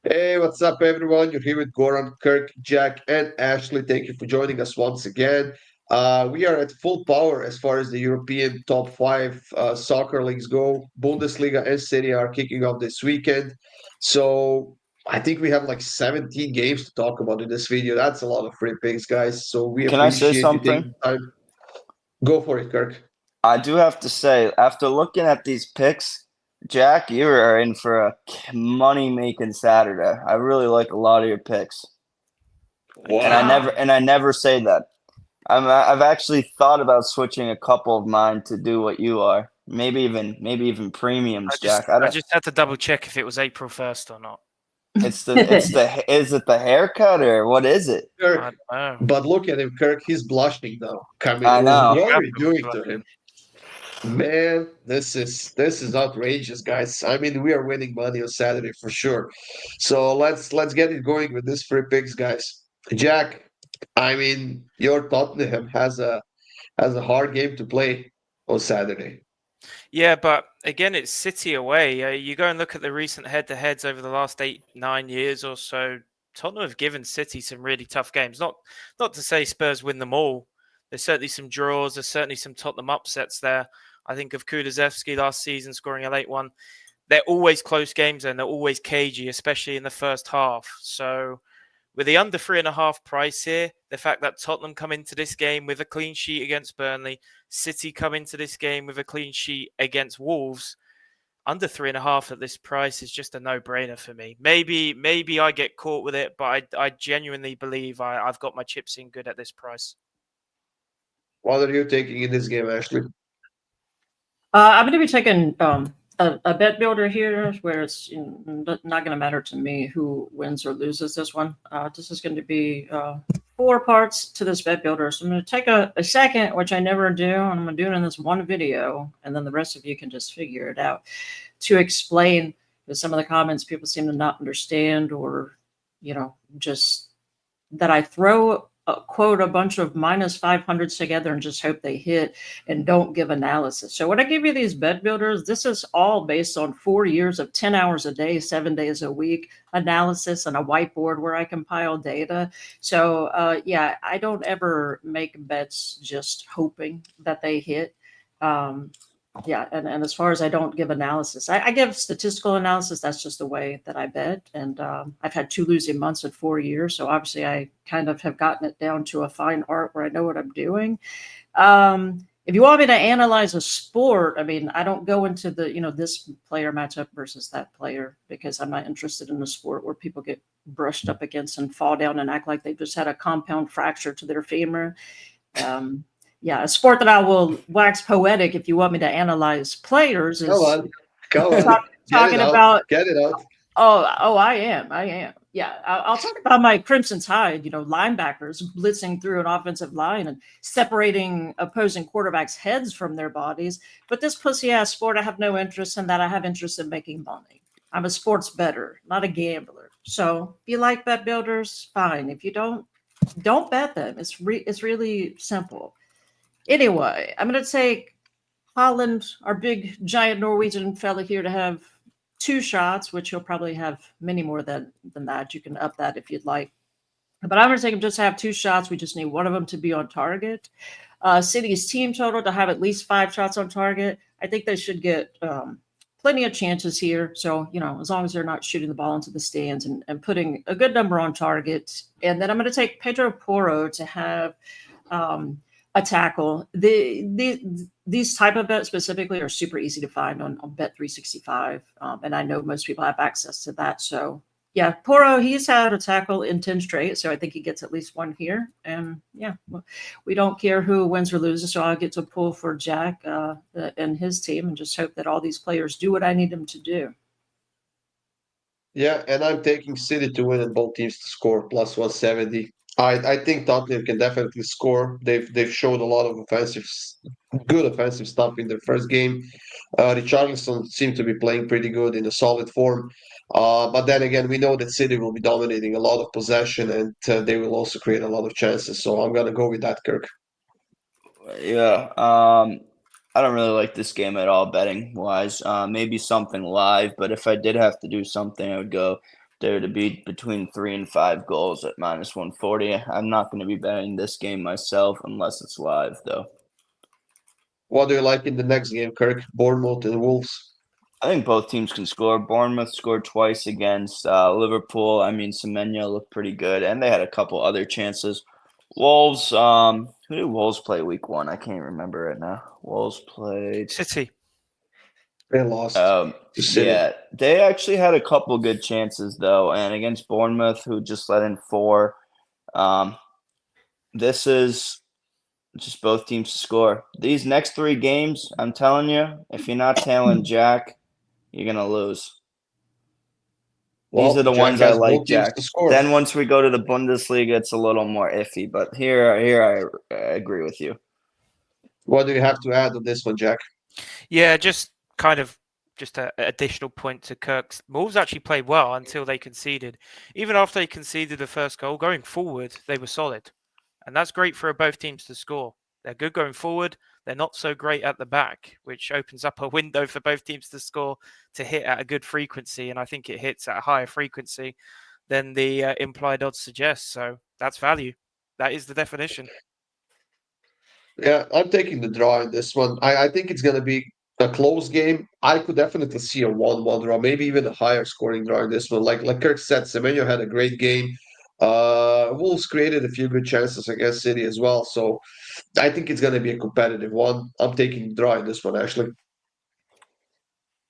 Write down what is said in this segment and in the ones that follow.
Hey, what's up, everyone? You're here with Goran, Kirk, Jack, and Ashley. Thank you for joining us once again. We are at full power as far as the European top five soccer leagues go. Bundesliga and Serie are kicking off this weekend. So I think we have like 17 games to talk about in this video. That's a lot of free picks, guys. So we Can I say appreciate you something? taking the time. Go for it, Kirk. I do have to say, after looking at these picks, Jack, you are in for a money-making Saturday. I really like a lot of your picks, and I never Wow. and I never say that. I've actually thought about switching a couple of mine to do what you are. Maybe even I premiums, just Jack. I I don't. just had to double check if it was April 1st or not. It's the is it the haircut or what is it? I Kirk. don't know. But look at him, Kirk. He's blushing now. I know. What You are have we to be doing to him? blushing. Man, this is outrageous, guys. I mean, we are winning money on Saturday for sure. So let's get it going with this free picks, guys. Jack, I mean, your Tottenham has a hard game to play on Saturday. Yeah, but again, it's City away. You go and look at the recent head-to-heads over the last 8, 9 years or so. Tottenham have given City some really tough games. Not to say Spurs win them all. There's certainly some draws. There's certainly some Tottenham upsets there. I think of Kulusevski last season scoring a late one. They're always close games and they're always cagey, especially in the first half. So with the under 3.5 price here, the fact that Tottenham come into this game with a clean sheet against Burnley, City come into this game with a clean sheet against Wolves, under 3.5 at this price is just a no-brainer for me. Maybe I get caught with it, but I genuinely believe I've got my chips in good at this price. What are you taking in this game, Ashley? I'm going to be taking a bet builder here where it's not going to matter to me who wins or loses this one. This is going to be 4 parts to this bet builder. So I'm going to take a second, which I never do, and I'm going to do it in this one video, and then the rest of you can just figure it out to explain some of the comments people seem to not understand or, just that I throw quote a bunch of minus 500s together and just hope they hit and don't give analysis. So when I give you these bet builders, this is all based on 4 years of 10 hours a day, 7 days a week analysis and a whiteboard where I compile data. So yeah, I don't ever make bets just hoping that they hit. Yeah, and as far as I don't give analysis, I give statistical analysis. That's just the way that I bet. And I've had 2 losing months in 4 years. So obviously I kind of have gotten it down to a fine art where I know what I'm doing. If you want me to analyze a sport, I mean, I don't go into the, this player matchup versus that player because I'm not interested in a sport where people get brushed up against and fall down and act like they just had a compound fracture to their femur. Um, yeah, a sport that I will wax poetic if you want me to analyze players Come is on, come talk, on, get it talking out, about. get it out. Oh, I am. Yeah, I'll talk about my Crimson Tide. Linebackers blitzing through an offensive line and separating opposing quarterbacks' heads from their bodies. But this pussy ass sport, I have no interest in that. I have interest in making money. I'm a sports bettor, not a gambler. So if you like bet builders, fine. If you don't bet them. It's really simple. Anyway, I'm going to take Holland, our big giant Norwegian fella here, to have 2 shots, which he'll probably have many more than that. You can up that if you'd like. But I'm going to take him just to have 2 shots. We just need one of them to be on target. City's team total to have at least 5 shots on target. I think they should get plenty of chances here. So, as long as they're not shooting the ball into the stands and putting a good number on target. And then I'm going to take Pedro Porro to have a tackle. These type of bets specifically are super easy to find on Bet365, and I know most people have access to that. So yeah, Poro, he's had a tackle in 10 straight, so I think he gets at least one here. And yeah, we don't care who wins or loses, so I'll get to pull for Jack and his team and just hope that all these players do what I need them to do. Yeah, and I'm taking City to win and both teams to score plus 170. I think Tottenham can definitely score. They've showed a lot of good offensive stuff in their first game. Richarlison seemed to be playing pretty good in a solid form. But then again, we know that City will be dominating a lot of possession and they will also create a lot of chances. So I'm gonna go with that, Kirk. Yeah. I don't really like this game at all, betting wise. Maybe something live, but if I did have to do something, I would go there to be between 3 and 5 goals at -140. I'm not going to be betting this game myself unless it's live, though. What do you like in the next game, Kirk? Bournemouth and Wolves. I think both teams can score. Bournemouth scored twice against Liverpool. I mean, Semenyo looked pretty good, and they had a couple other chances. Wolves, who did Wolves play week 1? I can't remember right now. Wolves played City. They lost to City. yeah, they actually had a couple good chances though, and against Bournemouth, who just let in 4. This is just both teams to score. These next 3 games, I'm telling you, if you're not tailing Jack, you're gonna lose. These Well, are the Jack ones I has like, both teams Jack. to score. Then once we go to the Bundesliga, it's a little more iffy. But here I agree with you. What do you have to add on this one, Jack? Yeah, just kind of just an additional point to Kirk's. Wolves actually played well until they conceded. Even after they conceded the first goal, going forward, they were solid. And that's great for both teams to score. They're good going forward. They're not so great at the back, which opens up a window for both teams to score, to hit at a good frequency. And I think it hits at a higher frequency than the implied odds suggest. So that's value. That is the definition. Yeah, I'm taking the draw in this one. I think it's going to be a close game. I could definitely see a 1-1 draw, maybe even a higher scoring draw in this one. Like Kirk said, Semenyo had a great game. Wolves created a few good chances against City as well. So I think it's going to be a competitive one. I'm taking the draw in this one, actually.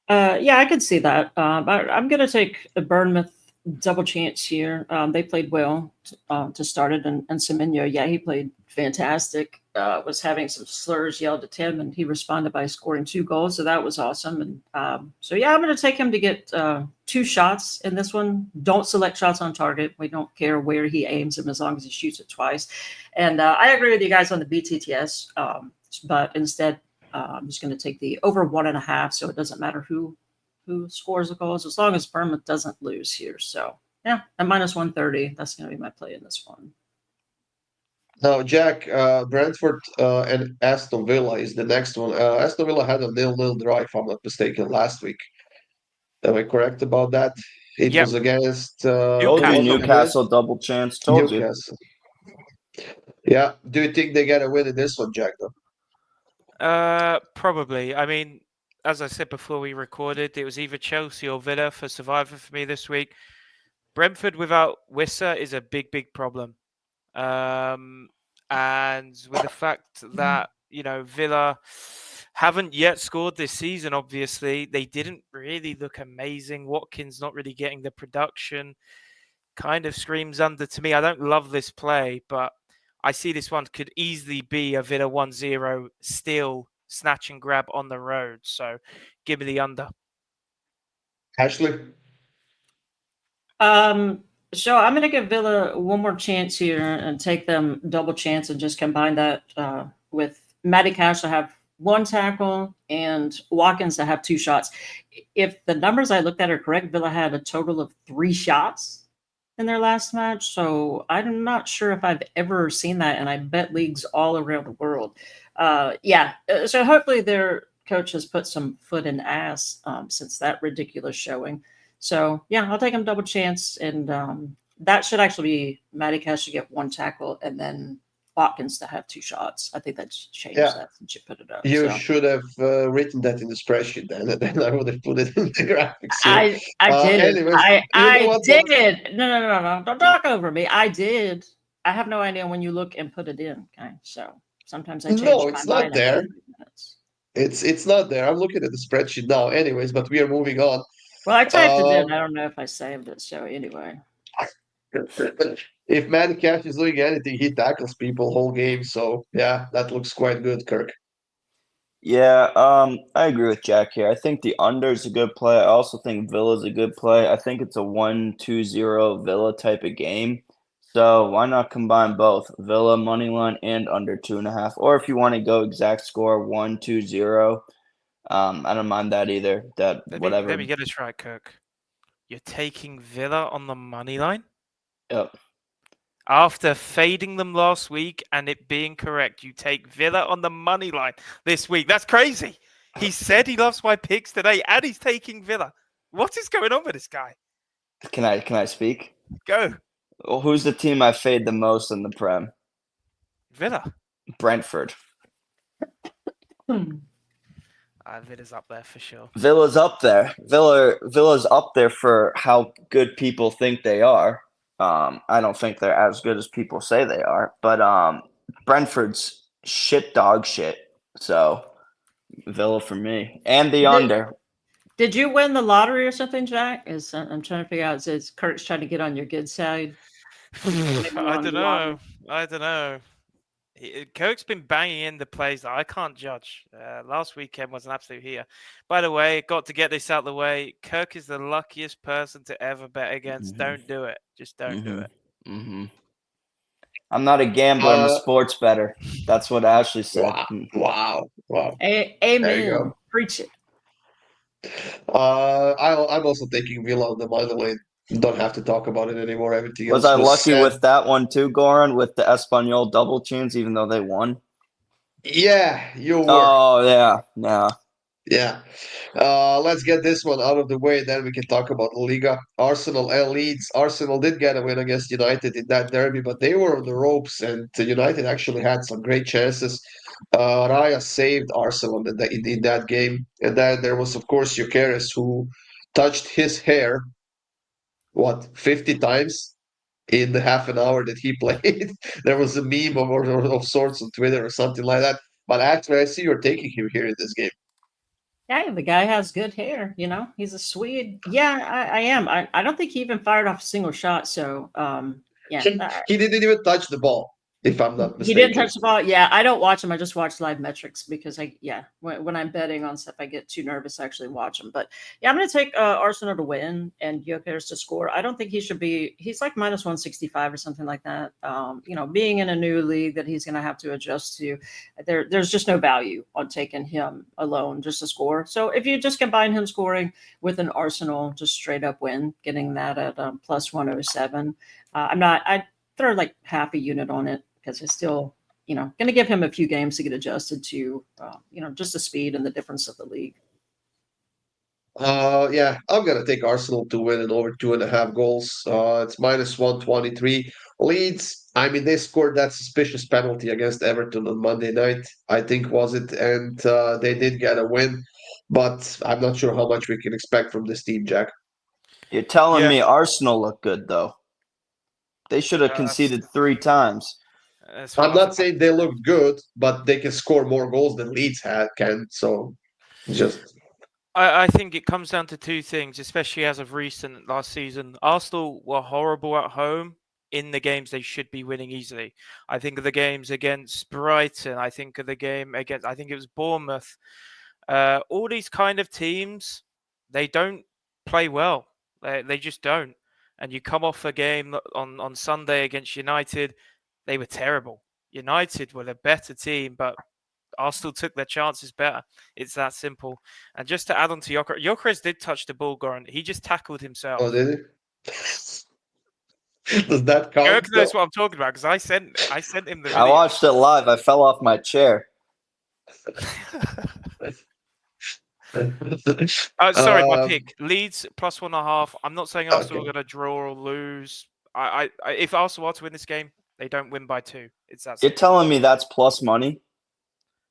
Yeah, I could see that. I'm going to take a Bournemouth double chance here. They played well to start it, and Semenyo, yeah, he played fantastic. Was having some slurs yelled at him, and he responded by scoring 2 goals, so that was awesome. And so, yeah, I'm going to take him to get 2 shots in this one. Don't select shots on target. We don't care where he aims them as long as he shoots it twice. And I agree with you guys on the BTTS, but instead, I'm just going to take the over 1.5, so it doesn't matter who scores the goals as long as Bournemouth doesn't lose here. So yeah, at -130, that's going to be my play in this one. Now, Jack, Brentford and Aston Villa is the next one. Aston Villa had a 0-0 draw, if I'm not mistaken, last week. Am I correct about that? It Yep. was against Told you Newcastle. Newcastle double chance. Told you. Newcastle. Yeah. Do you think they get a win in this one, Jack? Though? Probably. I mean, as I said before we recorded, it was either Chelsea or Villa for Survivor for me this week. Brentford without Wissa is a big, big problem. And with the fact that, Villa haven't yet scored this season, obviously, they didn't really look amazing. Watkins not really getting the production. Kind of screams under to me. I don't love this play, but I see this one could easily be a Villa 1-0 still snatch and grab on the road. So give me the under. Ashley? So I'm going to give Villa one more chance here and take them double chance and just combine that with Matty Cash to have 1 tackle and Watkins to have 2 shots. If the numbers I looked at are correct, Villa had a total of 3 shots in their last match. So I'm not sure if I've ever seen that, and I bet leagues all around the world. So hopefully their coach has put some foot in ass since that ridiculous showing. So, yeah, I'll take him double chance, and that should actually be Matty Cash to get 1 tackle and then Watkins to have 2 shots. I think that's changed that since you put it up. You should have written that in the spreadsheet then, and then I would have put it in the graphics here. I did. Anyways, I did. No. Don't talk over me. I did. I have no idea when you look and put it in. Okay, so sometimes I change No, it's my not mind there. after 3 minutes. It's not there. I'm looking at the spreadsheet now. Anyways, but we are moving on. Well, I typed it in. I don't know if I saved it. So anyway. If Matty Cash is doing anything, he tackles people whole game. So yeah, that looks quite good, Kirk. Yeah, I agree with Jack here. I think the under is a good play. I also think Villa's a good play. I think it's a 1-2-0 Villa type of game. So why not combine both Villa money line and under 2.5? Or if you want to go exact score 1-2-0, I don't mind that either. Whatever. Let me get this right, Kirk. You're taking Villa on the money line? Yep. After fading them last week and it being correct, you take Villa on the money line this week. That's crazy. He said he loves my picks today, and he's taking Villa. What is going on with this guy? Can I speak? Go Well, who's the team I fade the most in the Prem? Villa. Brentford. Villa's up there for sure. Villa's up there. Villa's up there for how good people think they are. I don't think they're as good as people say they are, but Brentford's dog shit. So Villa for me and the under. Did you win the lottery or something, Jack? I'm trying to figure out. Is Kurt's trying to get on your good side? I don't know. Kirk's been banging in the plays that I can't judge. Last weekend was an absolute heater. By the way, got to get this out of the way. Kirk is the luckiest person to ever bet against. Don't do it. Just don't do it. I'm not a gambler. I'm a sports bettor. That's what Ashley said. Wow. Amen. Preach it. I'm also taking Villa on the money lane. Don't have to talk about it anymore. Everything Was else I lucky said. with that one too, Goran, with the Espanyol double tunes, even though they won? Yeah, you were. Oh, yeah. Yeah. Let's get this one out of the way, then we can talk about La Liga. Arsenal and Leeds. Arsenal did get a win against United in that derby, but they were on the ropes, and United actually had some great chances. Raya saved Arsenal in that game. And then there was, of course, Gyökeres, who touched his hair, 50 times in the half an hour that he played? There was a meme of sorts on Twitter or something like that. But actually, I see you're taking him here in this game. Yeah, the guy has good hair. He's a Swede. Yeah, I am. I don't think he even fired off a single shot. So, yeah. He didn't even touch the ball, if I'm not mistaken. He didn't touch the ball. Yeah, I don't watch him. I just watch live metrics because when I'm betting on stuff, I get too nervous to actually watch them. But yeah, I'm going to take Arsenal to win and Gyökeres to score. I don't think he should be. He's like minus 165 or something like that. Being in a new league that he's going to have to adjust to, there's just no value on taking him alone just to score. So if you just combine him scoring with an Arsenal just straight up win, getting that at plus 107, I throw like half a unit on it because it's still, going to give him a few games to get adjusted to, just the speed and the difference of the league. Yeah, I'm gonna take Arsenal to win and over 2.5 goals. It's minus 123. Leeds, I mean, they scored that suspicious penalty against Everton on Monday night, I think was it, and they did get a win, but I'm not sure how much we can expect from this team, Jack. You're telling me Arsenal look good though? They should have conceded 3 times. I'm not saying they look good, but they can score more goals than Leeds can. So, I think it comes down to 2 things, especially as of recent last season. Arsenal were horrible at home in the games they should be winning easily. I think of the games against Brighton. I think of the game against, I think it was Bournemouth. All these kind of teams, they don't play well. They just don't. And you come off a game on Sunday against United, they were terrible. United were the better team, but Arsenal took their chances better. It's that simple. And just to add on to Gyökeres did touch the ball, Goran. He just tackled himself. Oh, did he? Does that count? Gyökeres knows what I'm talking about because I sent him the video. I watched it live. I fell off my chair. Sorry, my pick. Leeds plus 1.5. I'm not saying Arsenal are going to draw or lose. If Arsenal are to win this game, they don't win by 2. It's that simple. You're telling me that's plus money?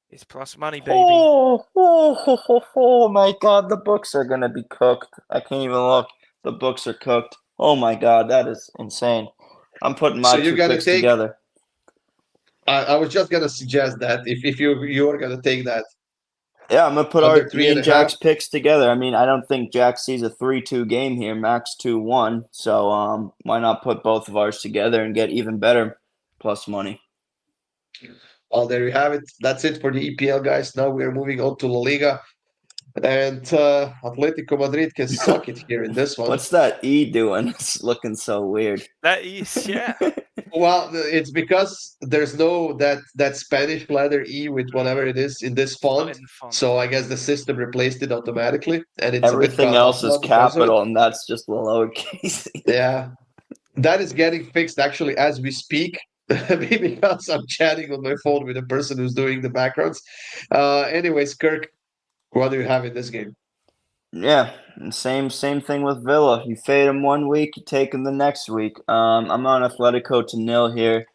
It's plus money, baby. Oh my God. The books are going to be cooked. I can't even look. The books are cooked. Oh my God. That is insane. I'm putting my 2 picks together. I was just going to suggest that if you are going to take that. Yeah, I'm going to put me and Jack's picks together. I mean, I don't think Jack sees a 3-2 game here, max 2-1. So why not put both of ours together and get even better plus money? Well, there you have it. That's it for the EPL, guys. Now we're moving on to La Liga. And Atletico Madrid can suck it here in this one. What's that E doing? It's looking so weird. That is, yeah. Well, it's because there's no that Spanish letter E with whatever it is in this font. So I guess the system replaced it automatically, and it's everything else is capital, and that's just the lowercase. Yeah, that is getting fixed actually as we speak. Because I'm chatting on my phone with a person who's doing the backgrounds. Anyways, Kirk, what do you have in this game? Yeah, and same thing with Villa. You fade them one week, you take them the next week. I'm on Atletico to nil here.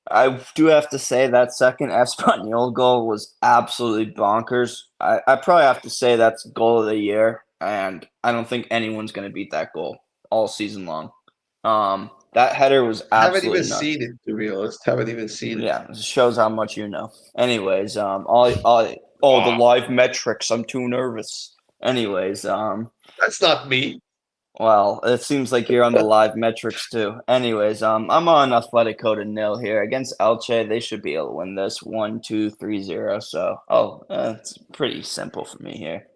I do have to say that second Espanyol goal was absolutely bonkers. I probably have to say that's goal of the year, and I don't think anyone's going to beat that goal all season long. That header was Haven't even absolutely nuts. seen it, to be honest. Haven't even seen it. Yeah, it shows how much you know. Anyways, the live metrics. I'm too nervous. Anyways, That's not me. well, it seems like you're on the live metrics too. Anyways, I'm on Atletico to nil here against Elche. They should be able to win this 1-2-3-0. So, it's pretty simple for me here.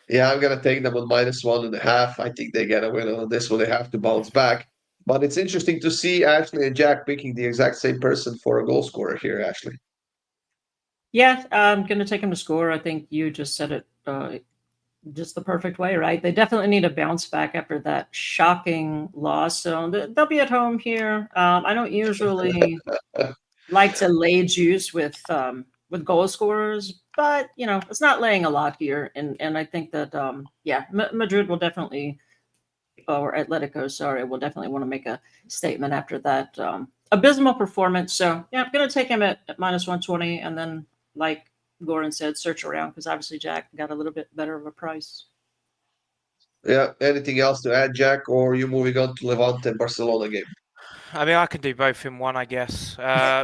Yeah, I'm gonna take them on -1.5. I think they get a win on this one. They have to bounce back. But it's interesting to see Ashley and Jack picking the exact same person for a goal scorer here, Ashley. Yeah, I'm going to take him to score. I think you just said it just the perfect way, right? They definitely need a bounce back after that shocking loss. So they'll be at home here. I don't usually like to lay juice with goal scorers, but it's not laying a lot here, and I think that Madrid will definitely, or Atletico, sorry, will definitely want to make a statement after that abysmal performance. So yeah, I'm going to take him at -120, and then like Goran said, search around because obviously Jack got a little bit better of a price. Yeah. Anything else to add, Jack, or are you moving on to Levante and Barcelona game? I mean, I can do both in one, I guess.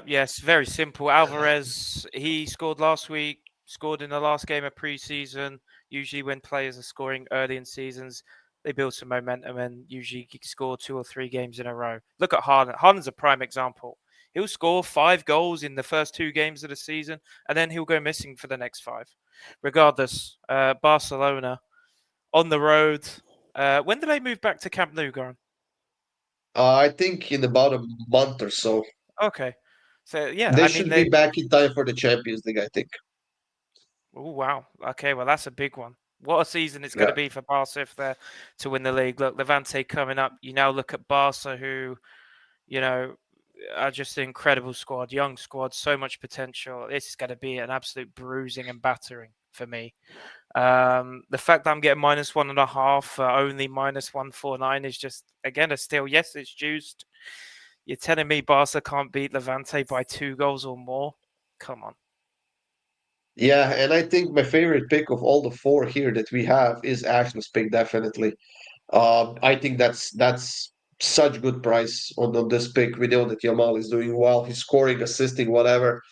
Yes, very simple. Alvarez, he scored last week, scored in the last game of preseason. Usually, when players are scoring early in seasons, they build some momentum and usually score 2 or 3 games in a row. Look at Harden. Harden's a prime example. He'll score 5 goals in the first 2 games of the season, and then he'll go missing for the next 5. Regardless, Barcelona on the road. When do they move back to Camp Nou, Goran? I think in about a month or so. Okay. So yeah, They I mean should be back in time for the Champions League, I think. oh wow. Okay, well that's a big one. What a season it's going Yeah. to be for Barca if they're to win the league. Look, Levante coming up. You now look at Barca, who you know are just an incredible squad, young squad, so much potential. This is going to be an absolute bruising and battering for me. The fact that I'm getting -1.5 for only -149 is just again a steal. Yes, it's juiced. You're telling me Barca can't beat Levante by 2 goals or more? Come on. Yeah, and I think my favorite pick of all the 4 here that we have is Ashley's pick, definitely. I think that's such good price on this pick. We know that Yamal is doing well. He's scoring, assisting, whatever.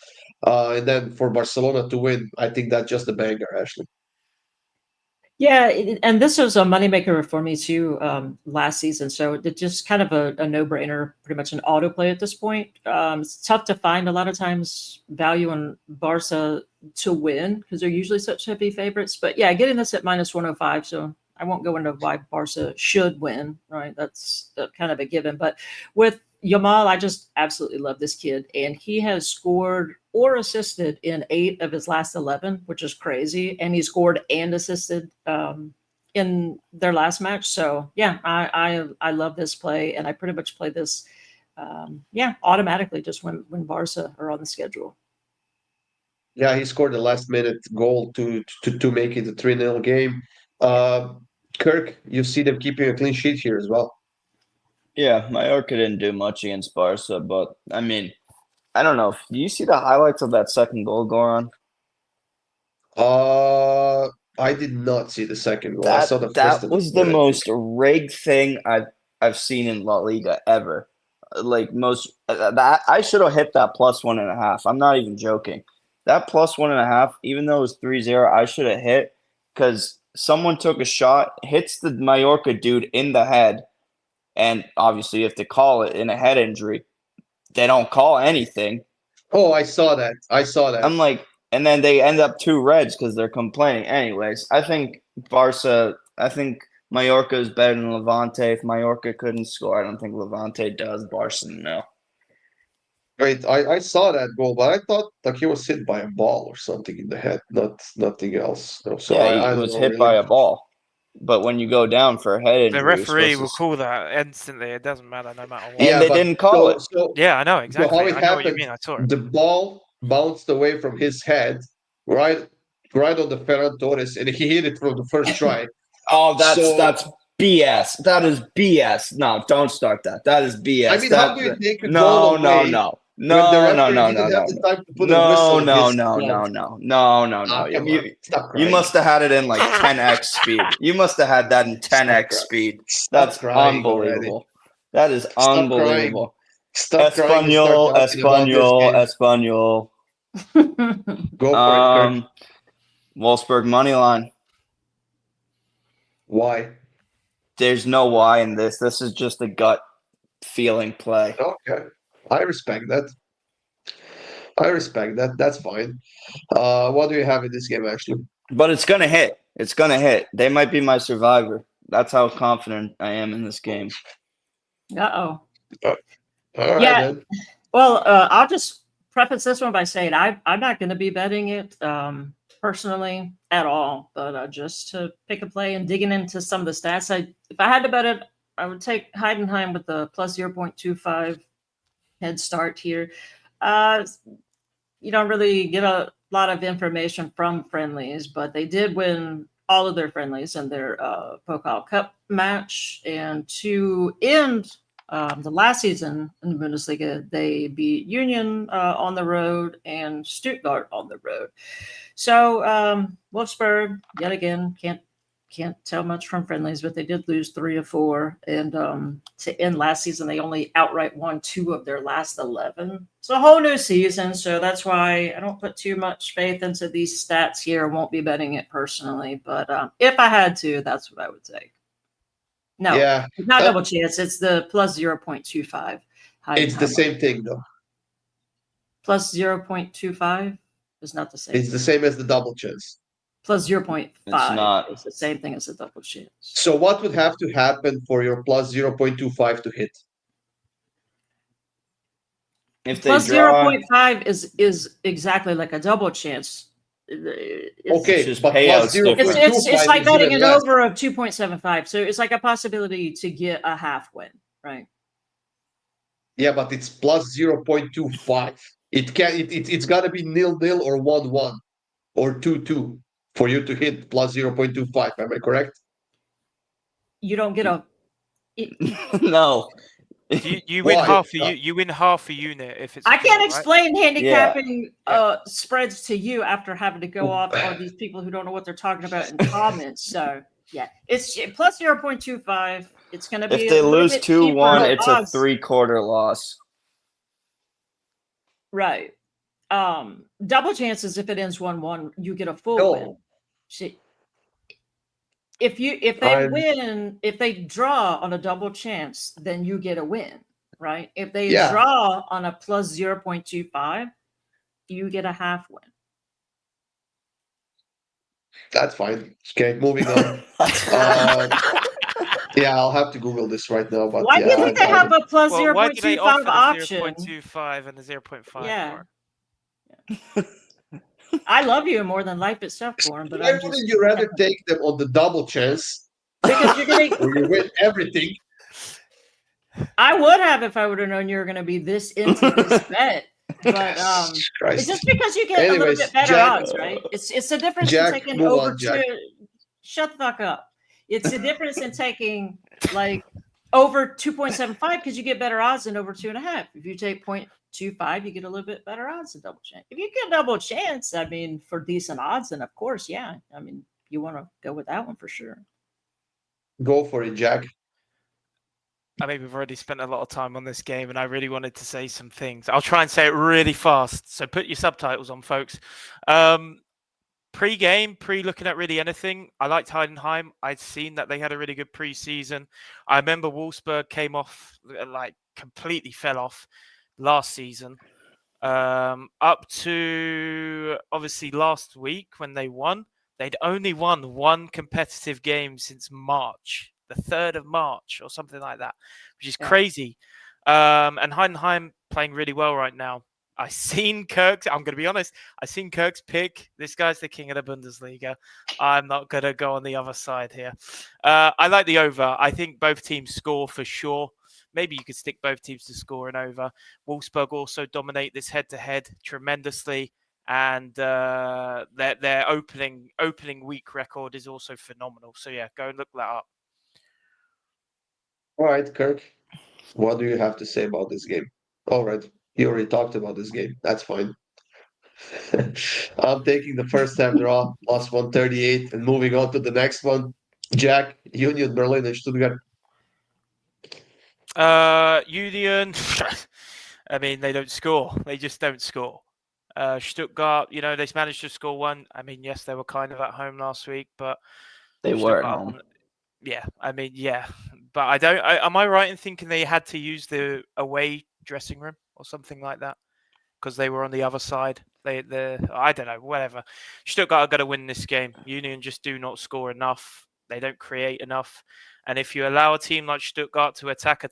And then for Barcelona to win, I think that's just a banger, Ashley. Yeah, and this was a moneymaker for me too last season. So it's just kind of a no-brainer, pretty much an autoplay at this point. It's tough to find a lot of times value in Barca to win because they're usually such heavy favorites. But yeah, getting this at -105, so I won't go into why Barca should win, right? That's kind of a given. But with Yamal, I just absolutely love this kid, and he has scored or assisted in 8 of his last 11, which is crazy. And he scored and assisted in their last match. So yeah, I love this play, and I pretty much play this automatically just when Barca are on the schedule. Yeah, he scored the last minute goal to make it a 3-0 game. Kirk, you see them keeping a clean sheet here as well. Yeah, Mallorca didn't do much against Barca, but I mean, I don't know. Do you see the highlights of that second goal, Goran? I did not see the second goal. I saw the first That and the was the third, I think. most rigged thing I've seen in La Liga ever. Like most that I should have hit that +1.5. I'm not even joking. That +1.5, even though it was 3-0, I should have hit because someone took a shot, hits the Mallorca dude in the head, and obviously you have to call it in a head injury. They don't call anything. Oh, I saw that. I saw that. I'm like, and then they end up 2 reds because they're complaining. Anyways, I think Mallorca is better than Levante. If Mallorca couldn't score, I don't think Levante does. Barca, no. Wait, I saw that goal, but I thought like he was hit by a ball or something in the head, not nothing else. So Yeah, I he don't was know hit by really. a ball. But when you go down for a head The injury, you're referee supposed will to. call that instantly. It doesn't matter, no matter what. And Yeah, they but didn't call it. Yeah, I know so how exactly. it I know what you happened, mean. I saw it. the ball bounced away from his head, right? right on the Ferran Torres, and he hit it from the first try. Oh, So- that's BS. That is BS. No, don't start that. That is BS. I mean, how do you take a no, goal no, away no, when the no, no, referee no, didn't no, have no, the time to put a no, whistle no, against no, the no, glove? no, no, no, no. Ah, come on. Stop crying. You must have had it in like 10x speed. You must have had that in 10x speed. Stop That's crying unbelievable. That is Stop unbelievable. Stop crying and start talking about this game. Espanol. Go for it, Kirk. Wolfsburg money line. Why? There's no why in this. This is just a gut feeling play. Okay. I respect that. That's fine. What do you have in this game, actually? But it's gonna hit. It's gonna hit. They might be my survivor. That's how confident I am in this game. Uh-oh. All right, Yeah. then. Well, I'll just preface this one by saying I'm not going to be betting it personally at all, but just to pick a play and digging into some of the stats, if I had to bet it, I would take Heidenheim with the plus 0.25 head start here. You don't really get a lot of information from friendlies, but they did win all of their friendlies in their Pokal Cup match, and to end the last season in the Bundesliga, they beat Union on the road and Stuttgart on the road. So Wolfsburg, yet again, can't tell much from friendlies, but they did lose 3 of 4. And to end last season, they only outright won 2 of their last 11. It's a whole new season, so that's why I don't put too much faith into these stats here. I won't be betting it personally, but if I had to, that's what I would take. No, Yeah. it's not double chance. It's the plus 0.25. It's the same thing, though. Plus 0.25 is not the same. It's the same as the double chance. Plus 0.5 It's not. is the same thing as a double chance. So what would have to happen for your plus 0.25 to hit? If they Plus draw, 0.5 is exactly like a double chance. It's, Okay, just but payouts plus 0.25 different. it's like is betting even an less. over of 2.75. So it's like a possibility to get a half win, right? Yeah, but it's plus 0.25. It's got to be 0-0 or 1-1 or 2-2 for you to hit plus 0.25. Am I correct? You don't get a no. You win Why? half a you win half a unit if it's. I can't right? explain handicapping Yeah. spreads to you after having to go off all these people who don't know what they're talking about in comments. So yeah, it's plus 0.25. It's going to be If they a little lose bit 2-1, cheaper it's odds. a 3/4 loss. Right. Double chances if it ends 1-1, you get a full No. win. See, if they draw on a double chance, then you get a win, right? If they Yeah. draw on a plus 0.25, you get a half win. That's fine. Okay, moving on. Yeah, I'll have to Google this right now. But Why yeah, do you think they have a plus Well, why do they 0.25 offer the option? 0.25 and the 0.5? Yeah. I love you more than life itself, Gorn, but why I'm just wouldn't you rather take them on the double chance because you're gonna. where you win everything? I would have if I would have known you were gonna be this into this bet. But Jesus Christ. it's just because you get a Anyways, little bit better Jack- odds, right? It's the difference Jack, in taking move over on, Jack. Shut the fuck up. It's the difference in taking like over 2.75 because you get better odds than over 2.5. If you take 0.25, you get a little bit better odds than double chance. If you get double chance, I mean, for decent odds, then of course, yeah. I mean, you want to go with that one for sure. Go for it, Jack. I mean, we've already spent a lot of time on this game, and I really wanted to say some things. I'll try and say it really fast. So put your subtitles on, folks. Pre-game, pre-looking at really anything, I liked Heidenheim. I'd seen that they had a really good pre-season. I remember Wolfsburg came off, like completely fell off last season. Up to obviously last week when they won. They'd only won one competitive game since March, the 3rd of March or something like that, which is crazy. And Heidenheim playing really well right now. I seen Kirk's. I'm going to be honest. I seen Kirk's pick. This guy's the king of the Bundesliga. I'm not going to go on the other side here. I like the over. I think both teams score for sure. Maybe you could stick both teams to score and over. Wolfsburg also dominate this head-to-head tremendously. and their opening week record is also phenomenal. So yeah, go and look that up. All right, Kirk, what do you have to say about this game? All right, you already talked about this game. That's fine. I'm taking the first half draw, plus 138, and moving on to the next one. Jack, Union Berlin and Stuttgart. Union, I mean, they don't score. They just don't score. Stuttgart, they managed to score one. I mean, yes, they were kind of at home last week, but They were at home. Yeah, I mean, yeah, but I don't. Am I right in thinking they had to use the away dressing room or something like that because they were on the other side? I don't know, whatever. Stuttgart are going to win this game. Union just do not score enough. They don't create enough. And if you allow a team like Stuttgart to attack,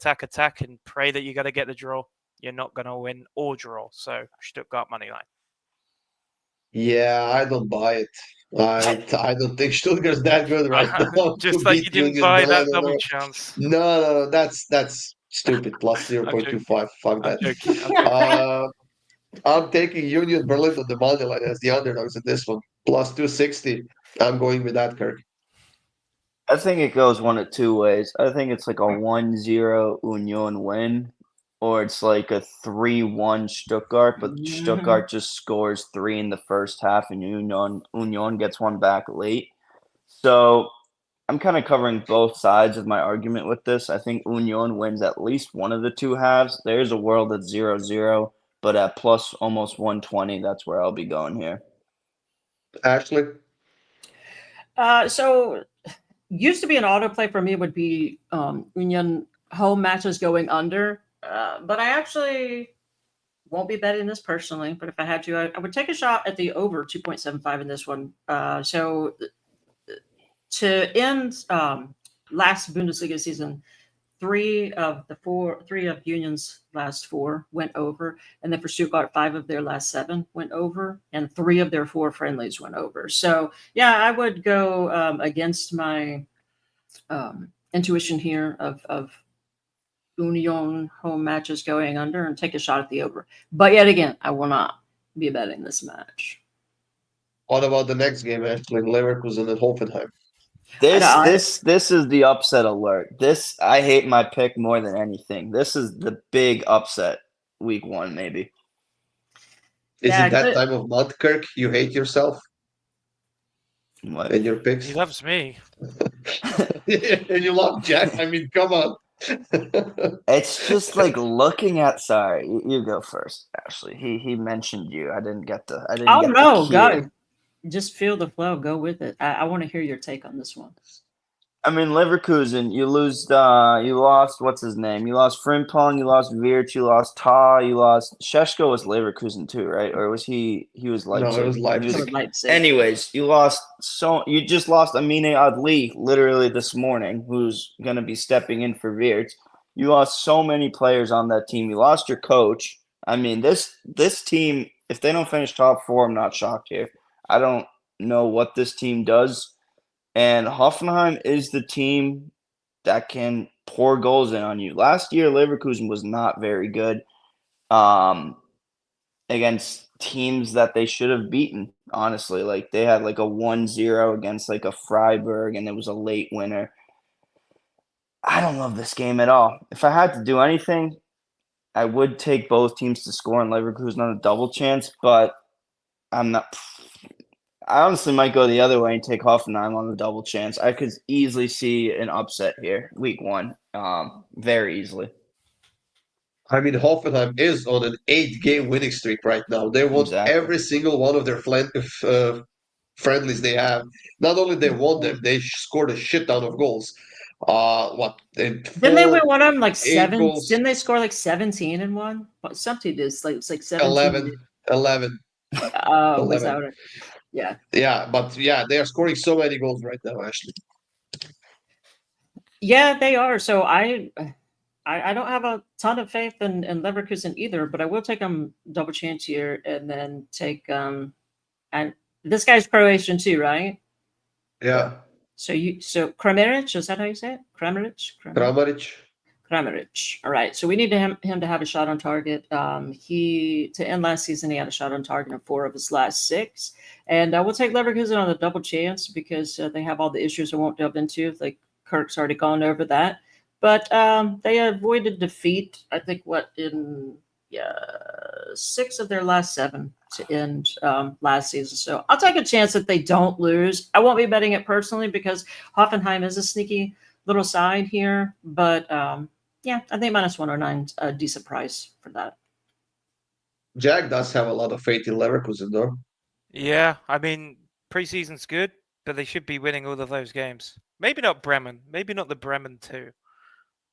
and pray that you're going to get the draw, you're not going to win or draw. So Stuttgart money line. Yeah, I don't buy it. I don't think Stuttgart's that good right now to Just like beat you didn't Union buy Berlin. that double chance. No, that's stupid. Plus 0.25. Fuck I'm that. joking. I'm taking Union Berlin on the money line as the underdogs in this one. Plus 260. I'm going with that, Kirk. I think it goes one of two ways. I think it's like a 1-0 Union win, or it's like a 3-1 Stuttgart, but Stuttgart just scores 3 in the first half and Union gets one back late. So I'm kind of covering both sides of my argument with this. I think Union wins at least one of the two halves. There's a world at 0-0, but at plus almost 120, that's where I'll be going here. Ashley? So used to be an autoplay for me would be Union home matches going under, but I actually won't be betting this personally. But if I had to, I would take a shot at the over 2.75 in this one. So to end last Bundesliga season, three of Union's last 4 went over, and then for Stuttgart, 5 of their last 7 went over, and 3 of their 4 friendlies went over. So yeah, I would go against my intuition here of Union home matches going under and take a shot at the over. But yet again, I will not be betting this match. What about the next game, Ashley? Leverkusen and Hoffenheim. This is the upset alert. I hate my pick more than anything. This is the big upset week 1, maybe. Is it that time of month, Kirk? You hate yourself? What? And your picks? He loves me. And you love Jack? I mean, come on. It's just like looking at. Sorry, you go first. Ashley, he mentioned you. I didn't get to. Go. Just feel the flow. Go with it. I want to hear your take on this one. I mean, Leverkusen, you lost, what's his name? You lost Frimpong, you lost Wirtz, you lost Ta, you lost, Šeško was Leverkusen too, right? Or was he was Leipzig? No, it was Leipzig. Anyways, you just lost Amine Adli literally this morning, who's going to be stepping in for Wirtz. You lost so many players on that team. You lost your coach. I mean, this team, if they don't finish top 4, I'm not shocked here. I don't know what this team does. And Hoffenheim is the team that can pour goals in on you. Last year, Leverkusen was not very good against teams that they should have beaten, honestly. Like, they had like a 1-0 against like a Freiburg, and it was a late winner. I don't love this game at all. If I had to do anything, I would take both teams to score and Leverkusen on a double chance, but I'm not – I honestly might go the other way and take Hoffenheim on the double chance. I could easily see an upset here, week 1, very easily. I mean, Hoffenheim is on an 8-game winning streak right now. They won every single one of their friendlies they have. Not only they won them, they scored a shit ton of goals. Didn't they win one of them like 7? goals. Didn't they score like 17 in one? But something is like 17. 11. Oh, was that right? Yeah. Yeah, but yeah, they are scoring so many goals right now, Ashley. Yeah, they are. So I don't have a ton of faith in Leverkusen either, but I will take them double chance here and then take and this guy's Croatian too, right? Yeah. So Kramaric, is that how you say it? Kramaric? Kramaric. All right, so we need him to have a shot on target. To end last season, he had a shot on target in 4 of his last 6. And we'll take Leverkusen on the double chance because they have all the issues I won't delve into. Like Kirk's already gone over that. But they avoided defeat, I think, in 6 of their last 7 to end last season. So I'll take a chance that they don't lose. I won't be betting it personally because Hoffenheim is a sneaky little side here. But I think -109 a decent price for that. Jack does have a lot of faith in Leverkusen, though. Yeah, I mean, preseason's good, but they should be winning all of those games. Maybe not Bremen, maybe not the Bremen 2,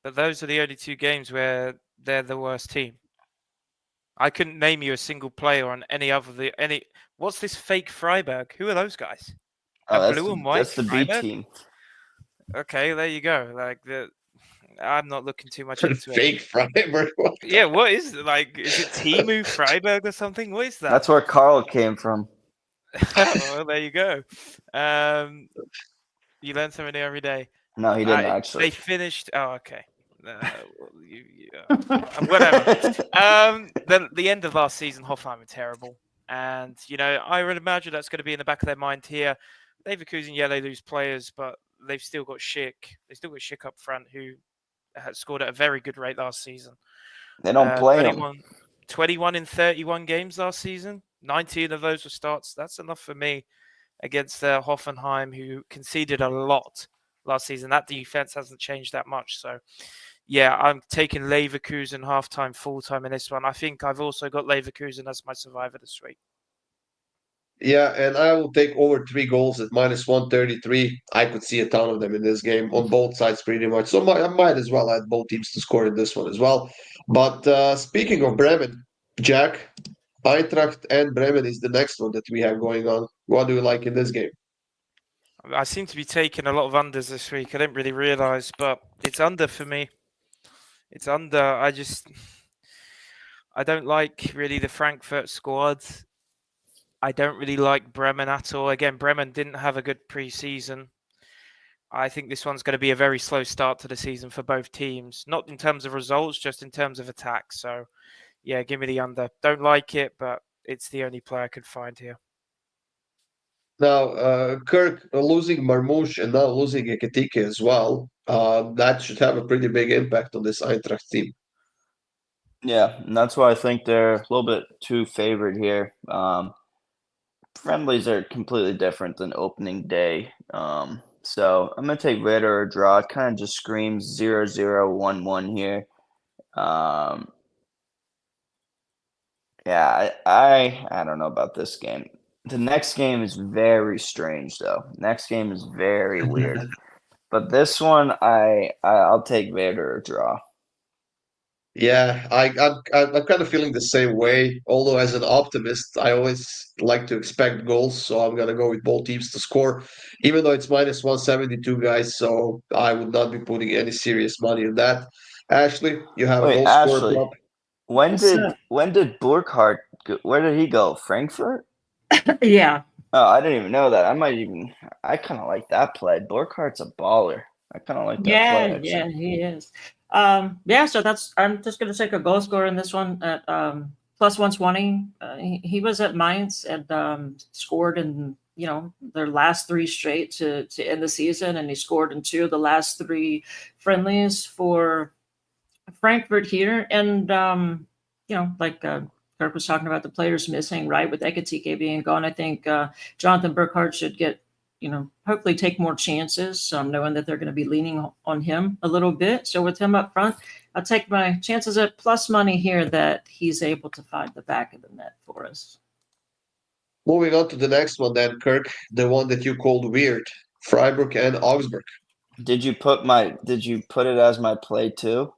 but those are the only 2 games where they're the worst team. I couldn't name you a single player on any other What's this fake Freiburg? Who are those guys? Oh, Blue and white that's the B Freiburg? team. Okay, there you go. I'm not looking too much into it. Fake Freiburg. Yeah, what is it? Is it Timu Freiburg or something? What is that? That's where Carl came from. Well, there you go. You learn something new every day. No, he didn't actually. They finished. Oh, okay. Whatever. The end of last season, Hoffenheim were terrible, and I would imagine that's going to be in the back of their mind here. Leverkusen, they lose players, but they've still got Schick. They still got Schick up front, who had scored at a very good rate last season. They don't play him. 21 in 31 games last season. 19 of those were starts. That's enough for me against Hoffenheim, who conceded a lot last season. That defense hasn't changed that much. So, I'm taking Leverkusen halftime, full-time in this one. I think I've also got Leverkusen as my survivor this week. Yeah, and I will take over 3 goals at -133. I could see a ton of them in this game on both sides pretty much. So I might as well add both teams to score in this one as well. But speaking of Bremen, Jack, Eintracht and Bremen is the next one that we have going on. What do you like in this game? I seem to be taking a lot of unders this week. I didn't really realize, but it's under for me. It's under. I don't like really the Frankfurt squad. I don't really like Bremen at all. Again, Bremen didn't have a good preseason. I think this one's going to be a very slow start to the season for both teams. Not in terms of results, just in terms of attack. So, give me the under. Don't like it, but it's the only play I could find here. Now, Kirk losing Marmoush and now losing Ekitike as well. That should have a pretty big impact on this Eintracht team. Yeah, and that's why I think they're a little bit too favored here. Friendlies are completely different than opening day. So I'm going to take Werder or draw. It kind of just screams 0-0, 1-1 here. I don't know about this game. The next game is very strange, though. Next game is very weird. But this one, I'll take Werder or draw. Yeah, I'm kind of feeling the same way. Although as an optimist, I always like to expect goals, so I'm gonna go with both teams to score, even though it's -172, guys. So I would not be putting any serious money on that. Ashley, you have a Wait, goal scorer Ashley, prop. when What's did up? Burkhardt go, where did he go? Frankfurt? Yeah. Oh, I didn't even know that. I kind of like that play. Burkhardt's a baller. I kind of like that play, actually. Yeah, he is. So I'm just gonna take a goal scorer in this one at +120. He was at Mainz and scored in their last 3 straight to end the season, and he scored in 2 of the last 3 friendlies for Frankfurt here. And Kirk was talking about the players missing, right? With Ekitike being gone, I think Jonathan Burkhardt should get hopefully take more chances, knowing that they're going to be leaning on him a little bit. So with him up front, I'll take my chances at plus money here that he's able to find the back of the net for us. Moving on to the next one, then, Kirk, the one that you called weird, Freiburg and Augsburg. Did you put it as my play too?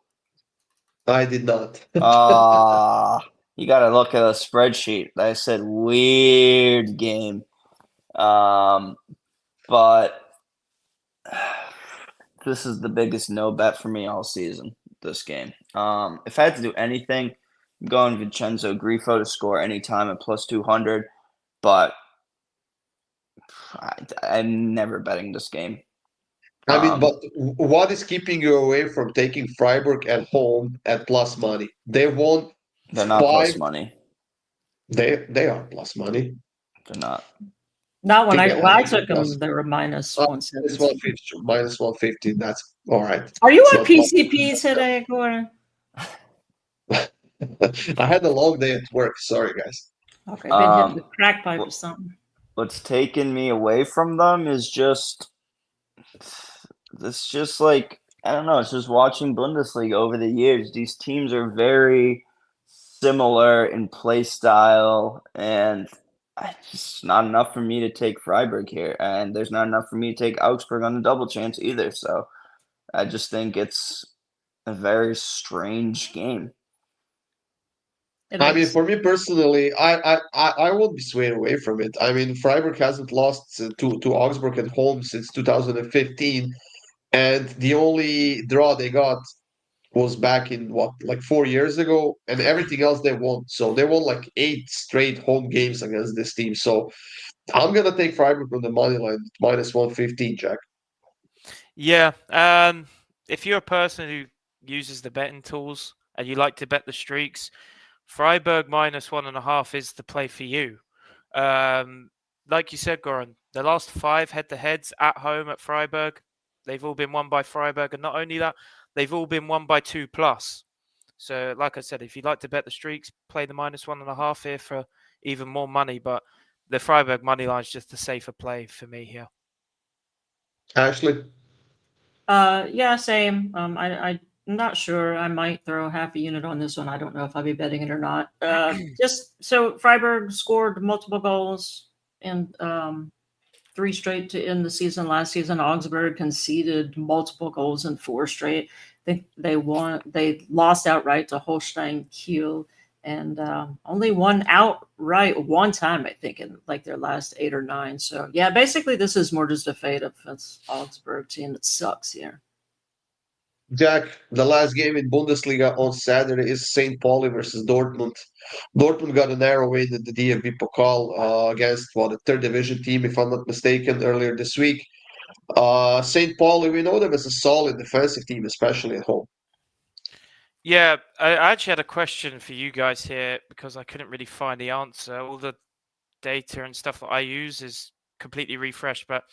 I did not. You got to look at a spreadsheet. I said weird game. But this is the biggest no bet for me all season, this game. If I had to do anything, I'm going Vincenzo Grifo to score anytime at +200, but I'm never betting this game. I mean, but what is keeping you away from taking Freiburg at home at plus money? They won They're not plus 5. money. They are plus money. They're not. Not when think I they when have I to be took plus. them, they were minus Minus 117. 150. Minus 150. That's all right. Are you It's on not plus. PCP today, Gordon? I had a long day at work. Sorry, guys. Okay, been hitting the Um, crack pipe or wh- something. what's taken me away from them is just it's just like I don't know. It's just watching Bundesliga over the years. These teams are very similar in play style, and it's just not enough for me to take Freiburg here, and there's not enough for me to take Augsburg on the double chance either. So I just think it's a very strange game. It I mean, is. for me personally, I won't be swayed away from it. I mean, Freiburg hasn't lost to Augsburg at home since 2015, and the only draw they got was back in what, like 4 years ago, and everything else they won. So they won like 8 straight home games against this team. So I'm gonna take Freiburg on the money line, minus 115, Jack. Yeah. If you're a person who uses the betting tools and you like to bet the streaks, Freiburg minus 1.5 is the play for you. Like you said, Goran, the last 5 head-to-heads at home at Freiburg, they've all been won by Freiburg, and not only that, they've all been won by 2+. So, like I said, if you'd like to bet the streaks, play the minus 1.5 here for even more money. But the Freiburg money line is just the safer play for me here. Ashley, Yeah, same. I'm not sure. I might throw half a unit on this one. I don't know if I'll be betting it or not. Just so Freiburg scored multiple goals and 3 straight to end the season. Last season, Augsburg conceded multiple goals in 4 straight. I think they won. They lost outright to Holstein Kiel, and only won outright one time, I think, in like their last 8 or 9. So yeah, basically, this is more just a fate of this Augsburg team that sucks here. Jack, the last game in Bundesliga on Saturday is St. Pauli versus Dortmund. Dortmund got a narrow win in the DFB Pokal against the third division team, if I'm not mistaken, earlier this week. St. Pauli, we know them as a solid defensive team, especially at home. Yeah, I actually had a question for you guys here because I couldn't really find the answer. All the data and stuff that I use is completely refreshed. But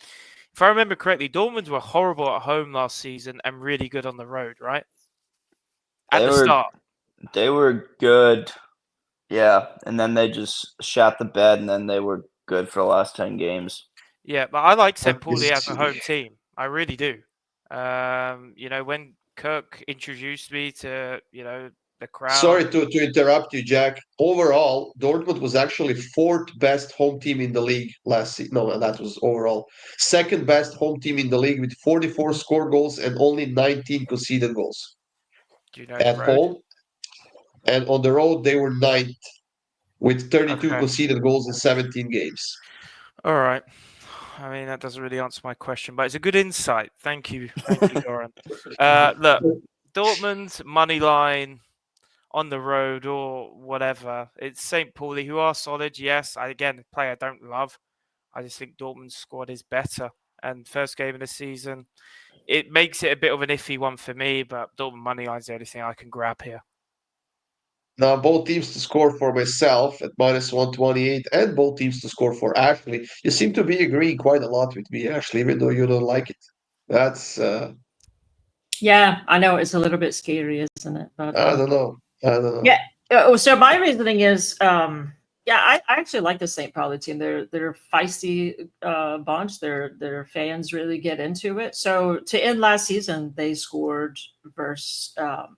if I remember correctly, Dortmund were horrible at home last season and really good on the road, right? At the start. They were good. Yeah, and then they just shot the bed, and then they were good for the last 10 games. Yeah, but I like St. Pauli as a home team. I really do. When Kirk introduced me to, the crowd. Sorry to interrupt you, Jack. Overall, Dortmund was actually fourth best home team in the league last season. No, that was overall. Second best home team in the league with 44 score goals and only 19 conceded goals. Do you know At the road? home and on the road, they were ninth with 32 Okay. conceded goals in 17 games. All right. I mean, that doesn't really answer my question, but it's a good insight. Thank you, Goran. Look, Dortmund money line on the road or whatever. It's St. Pauli, who are solid. Yes, again, a player I don't love. I just think Dortmund's squad is better. And first game of the season, it makes it a bit of an iffy one for me. But Dortmund money line's the only thing I can grab here. Now, both teams to score for myself at minus 128 and both teams to score for Ashley. You seem to be agreeing quite a lot with me, Ashley, even though you don't like it. That's, Yeah, I know it's a little bit scary, isn't it? But I don't know. yeah. So my reasoning is, yeah, I actually like the St. Pauli team. They're a feisty bunch. Their fans really get into it. So to end last season, they scored versus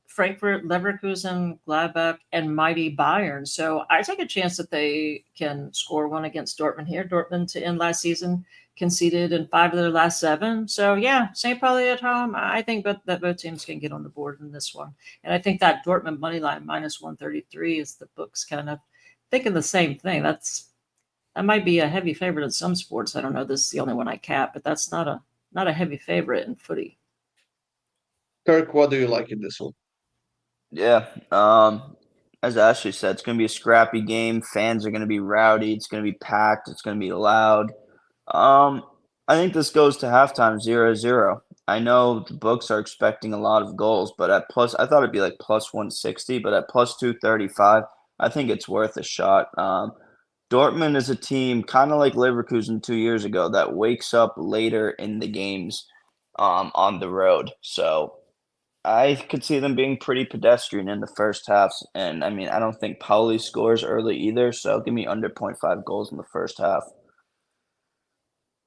Frankfurt, Leverkusen, Gladbach, and mighty Bayern. So I take a chance that they can score one against Dortmund here. Dortmund to end last season conceded in 5 of their last 7. So yeah, St. Pauli at home. I think that both teams can get on the board in this one. And I think that Dortmund money line minus 133 is the books kind of thinking the same thing. That might be a heavy favorite in some sports. I don't know. This is the only one I cap, but that's not a heavy favorite in footy. Kirk, what do you like in this one? Yeah, as Ashley said, it's going to be a scrappy game. Fans are going to be rowdy. It's going to be packed. It's going to be loud. I think this goes to halftime 0-0. I know the books are expecting a lot of goals, but at plus, I thought it'd be like plus 160, but at plus 235, I think it's worth a shot. Dortmund is a team kind of like Leverkusen 2 years ago that wakes up later in the games on the road. So I could see them being pretty pedestrian in the first half. And I mean, I don't think Pauli scores early either. So give me under 0.5 goals in the first half.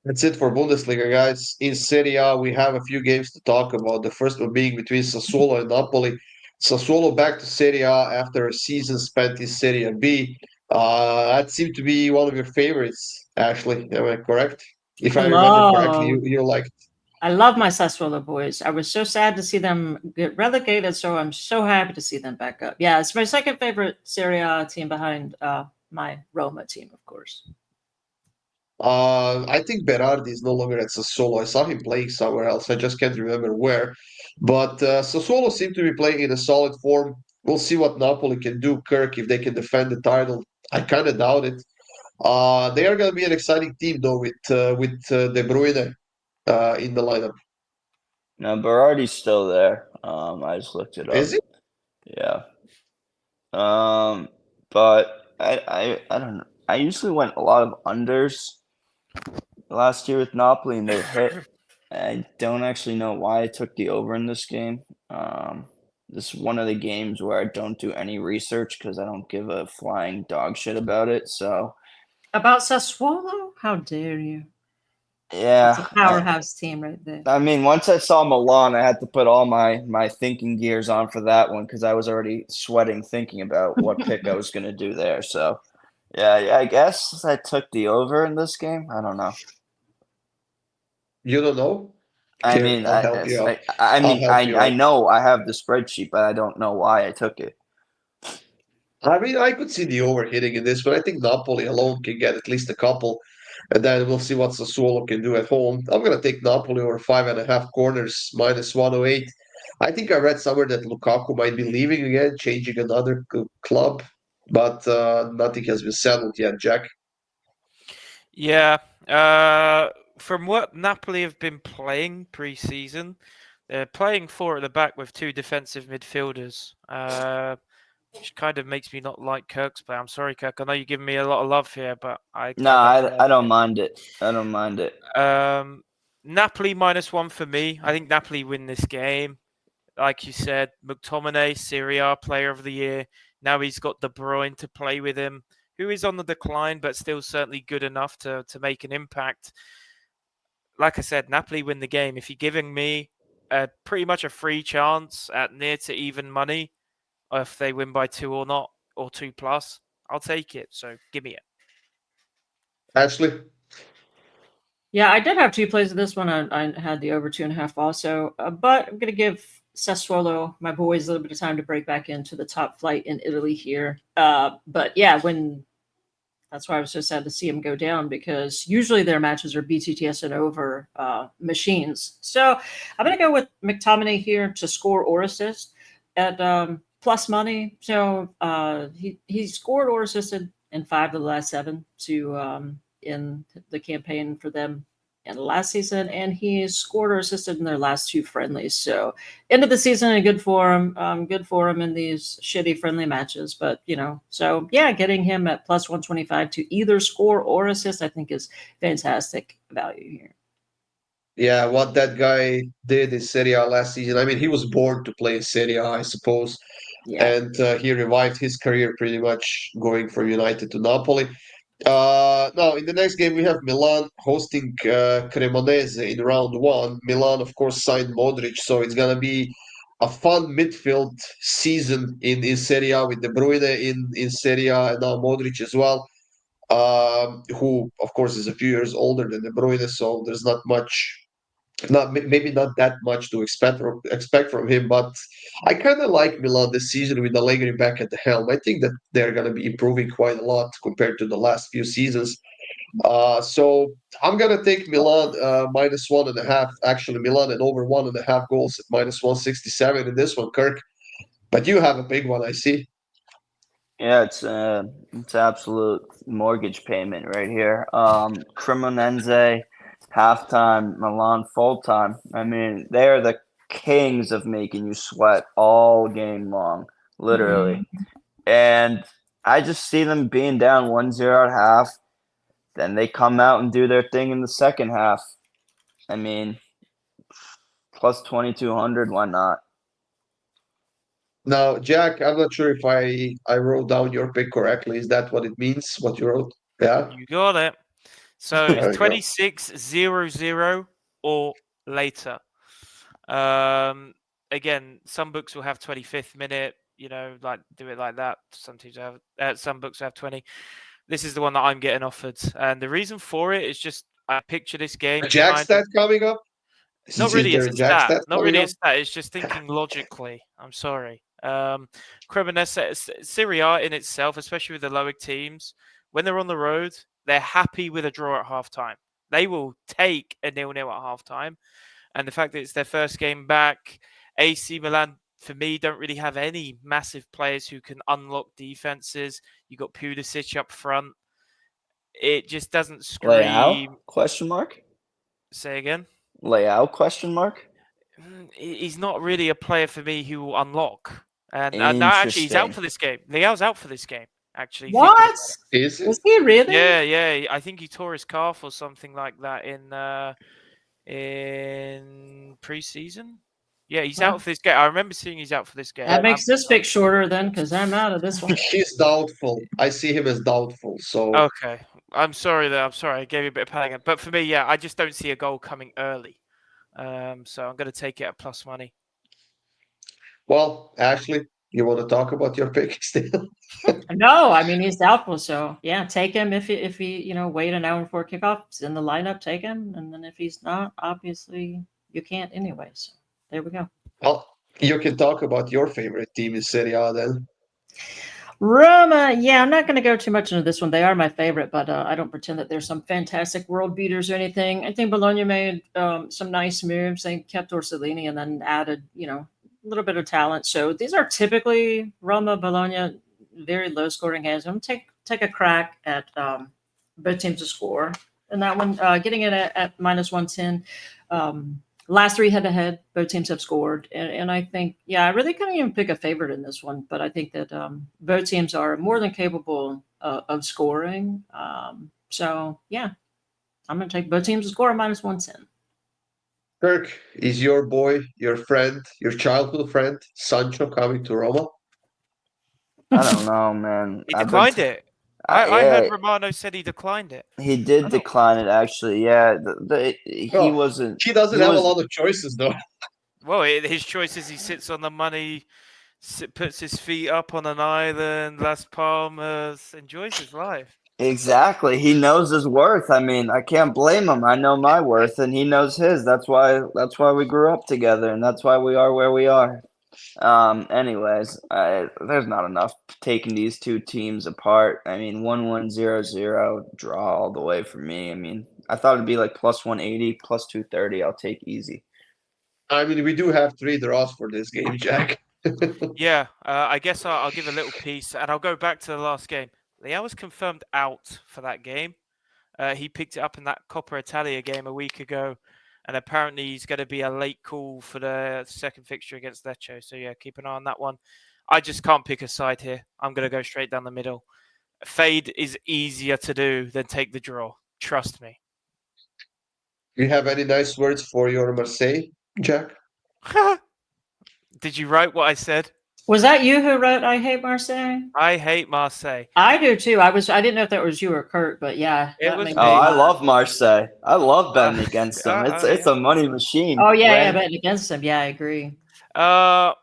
That's it for Bundesliga, guys. In Serie A, we have a few games to talk about. The first one being between Sassuolo and Napoli. Sassuolo back to Serie A after a season spent in Serie B. That seemed to be one of your favorites, Ashley. Am I correct? If I I remember correctly, love, you like. I love my Sassuolo boys. I was so sad to see them get relegated, so I'm so happy to see them back up. Yeah, it's my second favorite Serie A team behind my Roma team, of course. I think Berardi is no longer at Sassuolo. I saw him playing somewhere else. I just can't remember where. But Sassuolo seem to be playing in a solid form. We'll see what Napoli can do, Kirk, if they can defend the title. I kind of doubt it. They are going to be an exciting team, though, with De Bruyne in the lineup. Now, Berardi's still there. I just looked it Is up. it? Yeah. But I don't know. I usually went a lot of unders last year with Napoli, and they hit. I don't actually know why I took the over in this game. This is one of the games where I don't do any research because I don't give a flying dog shit about it. So About Sassuolo? How dare you? It's a yeah, powerhouse team right there. I mean, once I saw Milan, I had to put all my thinking gears on for that one because I was already sweating thinking about what pick I was going to do there. So yeah, I guess I took the over in this game. I don't know. You don't know? I Here, mean, I'll help you out. I I'll mean, help you I out. know I have the spreadsheet, but I don't know why I took it. I mean, I could see the overhitting in this, but I think Napoli alone can get at least a couple. And then we'll see what Sassuolo can do at home. I'm going to take Napoli over 5.5 corners, minus 108. I think I read somewhere that Lukaku might be leaving again, changing another club, but nothing has been settled yet, Jack. Yeah. From what Napoli have been playing pre-season, they're playing four at the back with two defensive midfielders, which kind of makes me not like Kirk's play. I'm sorry, Kirk. I know you're giving me a lot of love here, but I No, don't I like don't it. mind it. I don't mind it. Napoli -1 for me. I think Napoli win this game. Like you said, McTominay, Serie A Player of the Year. Now he's got De Bruyne to play with him, who is on the decline, but still certainly good enough to make an impact. Like I said, Napoli win the game. If you're giving me pretty much a free chance at near to even money, if they win by 2 or not, or 2+, I'll take it. So give me it. Ashley? Yeah, I did have two plays of this one. I had the over 2.5 also, but I'm going to give Sassuolo, my boys, a little bit of time to break back into the top flight in Italy here. But yeah, that's why I was so sad to see them go down because usually their matches are BTTS and over machines. So I'm going to go with McTominay here to score or assist at plus money. So he scored or assisted in 5 of the last 7 to in the campaign for them in the last season, and he scored or assisted in their last 2 friendlies. So end of the season and good for him in these shitty friendly matches. But so yeah, getting him at plus 125 to either score or assist, I think is fantastic value here. Yeah, what that guy did in Serie A last season. I mean, he was born to play in Serie A, I suppose. Yeah. And he revived his career pretty much going from United to Napoli. Now, in the next game, we have Milan hosting Cremonese in round 1. Milan, of course, signed Modric, so it's going to be a fun midfield season in Serie A with De Bruyne in Serie A and now Modric as well, who, of course, is a few years older than De Bruyne, so there's not much maybe not that much to expect from him, but I kind of like Milan this season with Allegri back at the helm. I think that they're going to be improving quite a lot compared to the last few seasons. So I'm going to take Milan minus 1.5. Actually, Milan and over 1.5 goals at minus 167 in this one, Kirk. But you have a big one, I see. Yeah, it's absolute mortgage payment right here. Cremonense halftime, Milan full time. I mean, they are the kings of making you sweat all game long, literally. And I just see them being down 1-0 at half. Then they come out and do their thing in the second half. I mean, plus 2,200, why not? Now, Jack, I'm not sure if I wrote down your pick correctly. Is that what it means? What you wrote? Yeah. You got it. So There it's you go. 26-0-0 or later. Again, some books will have 25th minute, like do it like that. Some teams have some books have 20. This is the one that I'm getting offered, and the reason for it is just I picture this game A Jack kind stat of, coming up? not Is really there as a a Jack stat, stat not coming really a up? stat. It's just thinking logically. I'm sorry. Cremonese, Serie A in itself, especially with the lower teams, when they're on the road, they're happy with a draw at halftime. They will take a 0-0 at halftime. And the fact that it's their first game back, AC Milan, for me, don't really have any massive players who can unlock defenses. You got Pulisic up front. It just doesn't Leao? scream. Question mark? Say again. Leao? Question mark? He's not really a player for me who will unlock. And no, actually, he's out Interesting. for this game. Leao's out for this game. Actually, thinking What? about it. Is it? Is he really? Yeah. I think he tore his calf or something like that in preseason. Yeah, he's out for this game. I remember seeing he's out for this game. That makes this pick shorter then, because I'm out of this one. He's doubtful. I see him as doubtful. So Okay. I'm sorry. I gave you a bit of padding. But for me, yeah, I just don't see a goal coming early. So I'm going to take it at plus money. well, Ashley, you want to talk about your pick still? No, I mean he's doubtful, so yeah, take him if he wait an hour before kickoff, he's in the lineup, take him, and then if he's not, obviously you can't anyway. So there we go. Well, you can talk about your favorite team in Serie A then. Roma, yeah, I'm not going to go too much into this one. They are my favorite, but I don't pretend that they're some fantastic world beaters or anything. I think Bologna made some nice moves. They kept Orsolini and then added, a little bit of talent. So these are typically Roma, Bologna, very low scoring games. I'm going to take a crack at both teams to score. And that one, getting it at minus 110. Last three head-to-head, both teams have scored. And I think, I really couldn't even pick a favorite in this one, but I think that both teams are more than capable of scoring. So, I'm going to take both teams to score at minus 110. Kirk, is your boy, your friend, your childhood friend, Sancho coming to Roma? I don't know, man. He declined it. I heard Romano said he declined it. He did decline it, actually. Yeah, he wasn't. He doesn't have a lot of choices, though. Well, his choice is he sits on the money, puts his feet up on an island, Las Palmas, enjoys his life. Exactly. He knows his worth. I mean, I can't blame him. I know my worth, and he knows his. That's why we grew up together, and that's why we are where we are. Anyways, there's not enough taking these two teams apart. I mean, 1-1-0-0 draw all the way for me. I mean, I thought it'd be like plus 180, plus 230. I'll take easy. I mean, we do have 3 draws for this game, Jack. Yeah, I guess I'll give a little piece, and I'll go back to the last game. Leao was confirmed out for that game. He picked it up in that Coppa Italia game a week ago. And apparently he's going to be a late call for the second fixture against Lecce. So, yeah, keep an eye on that one. I just can't pick a side here. I'm going to go straight down the middle. Fade is easier to do than take the draw. Trust me. Do you have any nice words for your Marseille, Jack? Did you write what I said? Was that you who wrote "I hate Marseille"? I hate Marseille. I do too. I didn't know if that was you or Kurt, but yeah. It was me. I love Marseille. I love betting against them. It's a money machine. Oh yeah, betting against them. Yeah, I agree. I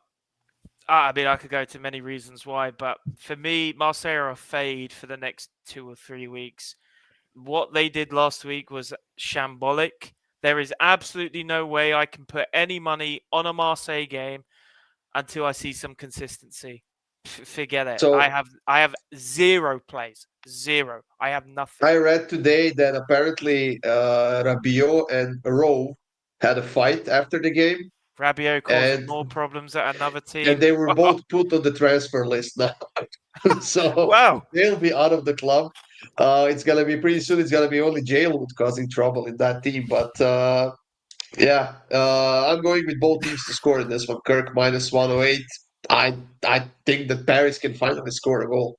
mean, I could go to many reasons why, but for me, Marseille are a fade for the next 2 or 3 weeks. What they did last week was shambolic. There is absolutely no way I can put any money on a Marseille game until I see some consistency. Forget it. So, I have 0 plays. 0. I have nothing. I read today that apparently Rabiot and Rowe had a fight after the game. Rabiot causing more problems at another team. And they were both put on the transfer list now. So Wow. they'll be out of the club. It's gonna be pretty soon. It's gonna be only Jalen causing trouble in that team. But yeah, I'm going with both teams to score in this one. Kirk minus 108. I think that Paris can finally score a goal.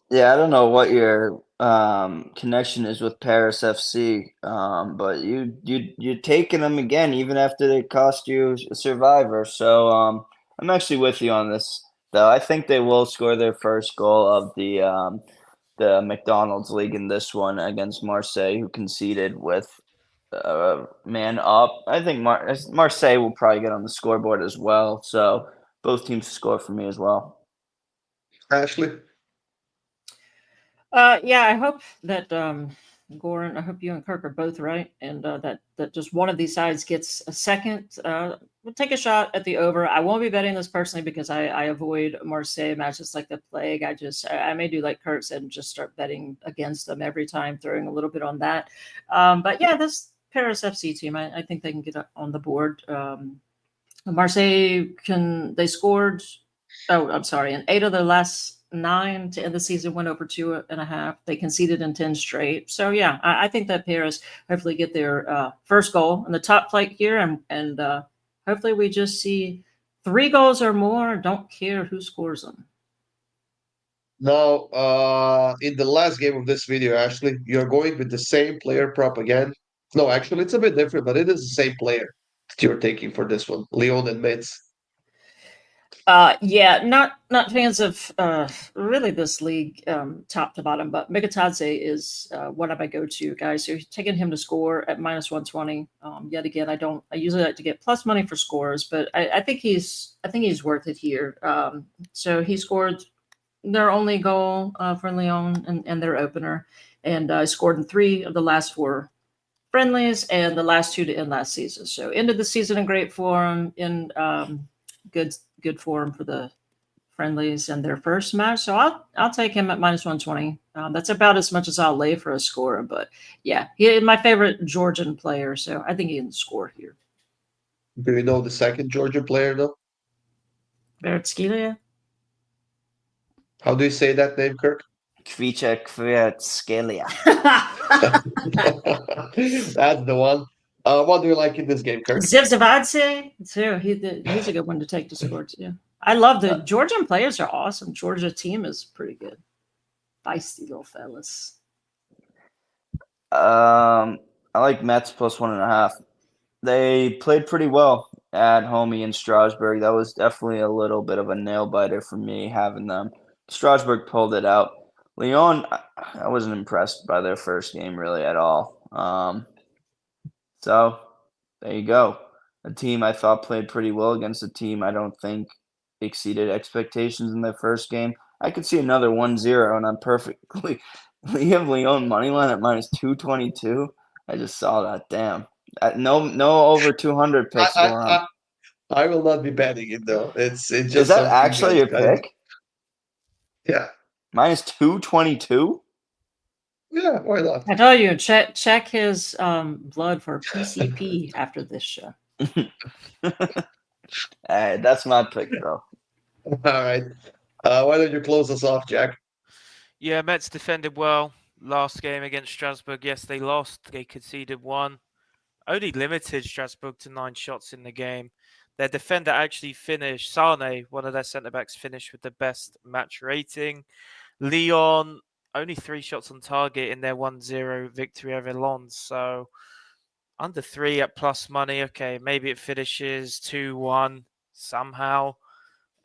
Yeah, I don't know what your connection is with Paris FC, but you're taking them again even after they cost you a survivor. So I'm actually with you on this, though. I think they will score their first goal of the McDonald's League in this one against Marseille, who conceded with man up. I think Marseille will probably get on the scoreboard as well. So both teams score for me as well. Ashley, Yeah, I hope that Goran, I hope you and Kirk are both right, and that just one of these sides gets a second. We'll take a shot at the over. I won't be betting this personally because I avoid Marseille matches like the plague. I may do like Kirk said and just start betting against them every time, throwing a little bit on that. But yeah, this Paris FC team, I think they can get on the board. Marseille they scored. Oh, I'm sorry. In 8 of their last 9 to end the season, went over 2.5. They conceded in 10 straight. So yeah, I think that Paris hopefully get their first goal in the top flight here, and hopefully we just see 3 goals or more. Don't care who scores them. now in the last game of this video, Ashley, you're going with the same player prop again. No, actually, it's a bit different, but it is the same player that you're taking for this one, Lyon and Metz. Yeah, not fans of really this league top to bottom, but Mikatadze is one of my go-to guys. So taking him to score at minus 120. Yet again, I usually like to get plus money for scores, but I think he's worth it here. So he scored their only goal for Lyon and their opener, and scored in 3 of the last 4 friendlies and the last 2 to end last season. So ended the season in great form, in good form for the friendlies and their first match. So I'll take him at minus 120. That's about as much as I'll lay for a score. But yeah, he's my favorite Georgian player, so I think he can score here. Do you know the second Georgia player though? Kvaratskhelia? How do you say that name, Kirk? Kvaratskhelia. That's the one. What do you like in this game, Kirk? Zivzavadze too. He's a good one to take to score too. I love the Georgian players are awesome. Georgia team is pretty good. Feisty little fellas. I like Mets plus 1.5. They played pretty well at home in Strasbourg. That was definitely a little bit of a nail biter for me having them. Strasbourg pulled it out. Lyon, I wasn't impressed by their first game really at all. So there you go. A team I thought played pretty well against a team I don't think exceeded expectations in their first game. I could see another 1-0, and I'm perfectly. We have Lyon moneyline at minus 222. I just saw that. Damn. No over 200 picks going on. I will not be betting it though. It's just Is that something actually your pick? Yeah. Minus 222? Yeah, why not? I tell you, check his blood for PCP after this show. Hey, that's my pick, though. All right. Why don't you close us off, Jack? Yeah, Mets defended well last game against Strasbourg. Yes, they lost. They conceded 1. Only limited Strasbourg to 9 shots in the game. Their defender actually finished, Sane, one of their centre-backs, finished with the best match rating. Lyon, only 3 shots on target in their 1-0 victory over Lens. So under 3 at plus money. Okay, maybe it finishes 2-1 somehow.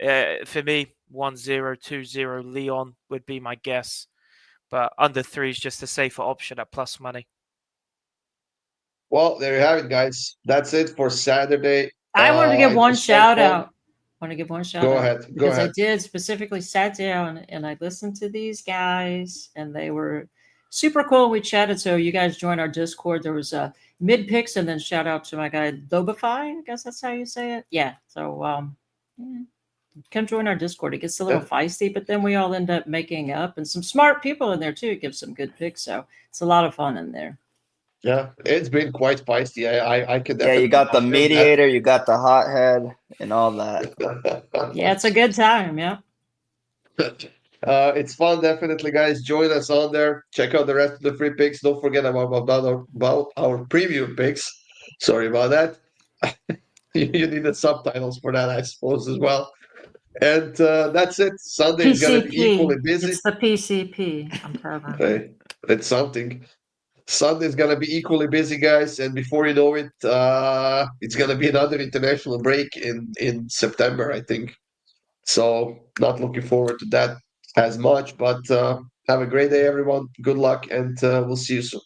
For me, 1-0, 2-0 Lyon would be my guess. But under 3 is just a safer option at plus money. Well, there you have it, guys. That's it for Saturday. I wanted to give one shout out. Go ahead. Because I did specifically sat down and I listened to these guys and they were super cool. We chatted. So you guys joined our Discord. There was mid picks and then shout out to my guy Lobify. I guess that's how you say it. Yeah. So come join our Discord. It gets a little feisty, but then we all end up making up and some smart people in there too. It gives some good picks. So it's a lot of fun in there. Yeah, it's been quite feisty. I could. Yeah, you got the mediator, you got the hothead, and all that. Yeah, it's a good time. Yeah. It's fun, definitely, guys. Join us on there. Check out the rest of the free picks. Don't forget about our preview picks. Sorry about that. You need the subtitles for that, I suppose, as well. And that's it. Sunday is going to be equally PCP. busy. It's the PCP. I'm telling you. Hey, it's something. Sunday is going to be equally busy, guys. And before you know it, it's going to be another international break in September, I think. So not looking forward to that as much, but have a great day, everyone. Good luck, and we'll see you soon.